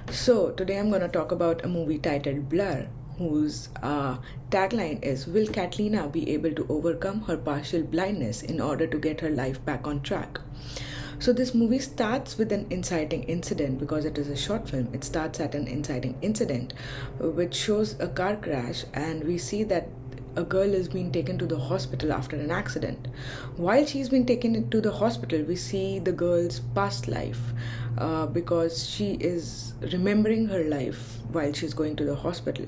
So, today I'm going to talk about a movie titled Blur, whose tagline is: Will Catalina be able to overcome her partial blindness in order to get her life back on track? So, this movie starts with an inciting incident because it is a short film. It starts at an inciting incident which shows a car crash, and we see that a girl is being taken to the hospital after an accident. While she's been taken to the hospital, we see the girl's past life because she is remembering her life while she's going to the hospital.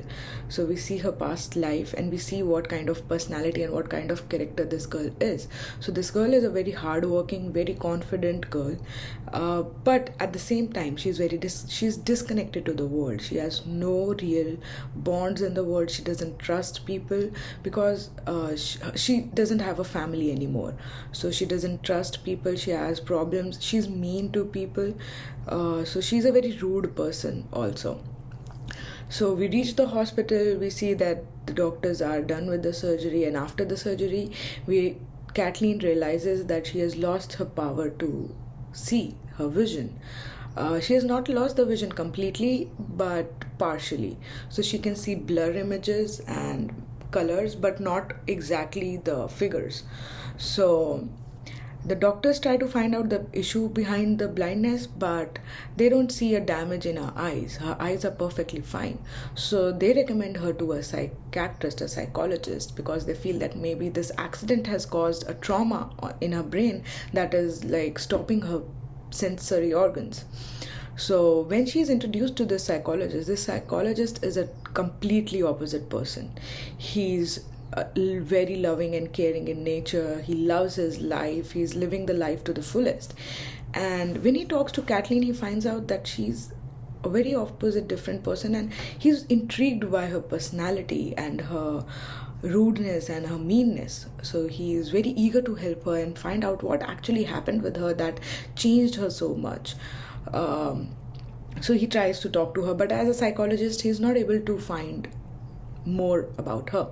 So we see her past life and we see what kind of personality and what kind of character this girl is. So this girl is a very hardworking, very confident girl, but at the same time she's disconnected to the world. She has no real bonds in the world. She doesn't trust people because she doesn't have a family anymore. So she doesn't trust people. She has problems. She's mean to people. So she's a very rude person also. So we reach the hospital, we see that the doctors are done with the surgery, and after the surgery, Kathleen realizes that she has lost her power to see, her vision. She has not lost the vision completely, but partially. So she can see blur images and colors, but not exactly the figures. So the doctors try to find out the issue behind the blindness, but they don't see a damage in her eyes. Her eyes are perfectly fine. So they recommend her to a psychiatrist, a psychologist, because they feel that maybe this accident has caused a trauma in her brain that is like stopping her sensory organs. So when she is introduced to this psychologist is a completely opposite person. He's very loving and caring in nature. He loves his life. He's living the life to the fullest. And when he talks to Kathleen, he finds out that she's a very opposite, different person, and he's intrigued by her personality and her rudeness and her meanness. So he is very eager to help her and find out what actually happened with her that changed her so much. So he tries to talk to her, but as a psychologist, he's not able to find more about her.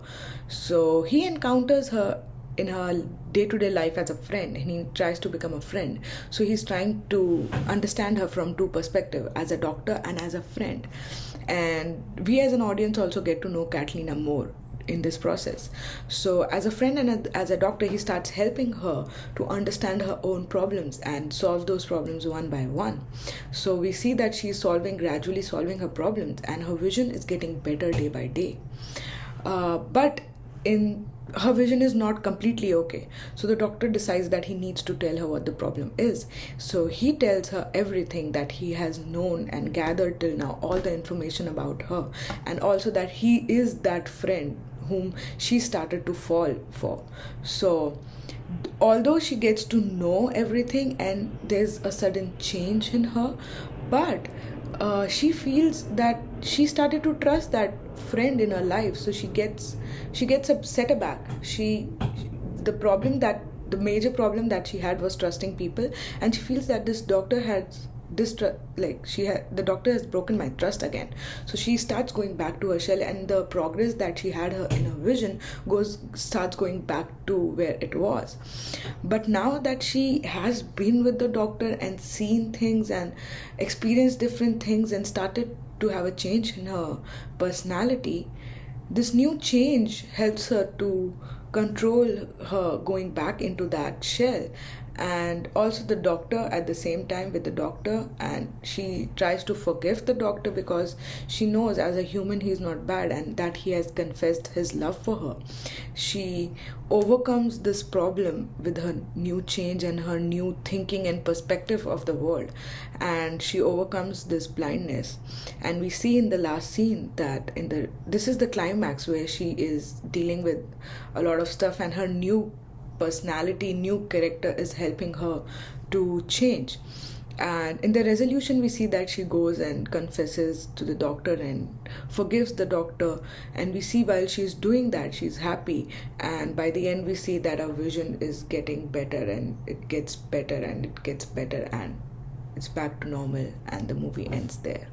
So he encounters her in her day-to-day life as a friend, and he tries to become a friend. So he's trying to understand her from two perspectives, as a doctor and as a friend. And we as an audience also get to know Catalina more in this process. So as a friend and as a doctor, he starts helping her to understand her own problems and solve those problems one by one. So we see that she's gradually solving her problems, and her vision is getting better day by day. But her vision is not completely okay. So the doctor decides that he needs to tell her what the problem is. So he tells her everything that he has known and gathered till now, all the information about her, and also that he is that friend whom she started to fall for. So although she gets to know everything and there's a sudden change in her, but she feels that she started to trust that friend in her life. So she gets set aback. The major problem that she had was trusting people, and she feels that this doctor has the doctor has broken my trust again. So she starts going back to her shell, and the progress that she had in her vision starts going back to where it was. But now that she has been with the doctor and seen things and experienced different things and started to have a change in her personality, this new change helps her to control her going back into that shell. And also the doctor, at the same time with the doctor, and she tries to forgive the doctor because she knows as a human he's not bad and that he has confessed his love for her. She overcomes this problem with her new change and her new thinking and perspective of the world, and she overcomes this blindness. And we see in the last scene that this is the climax where she is dealing with a lot of stuff, and her new personality, new character is helping her to change. And in the resolution, we see that she goes and confesses to the doctor and forgives the doctor. And we see while she's doing that, she's happy. And by the end, we see that her vision is getting better, and it gets better and it gets better, and it's back to normal, and the movie ends there.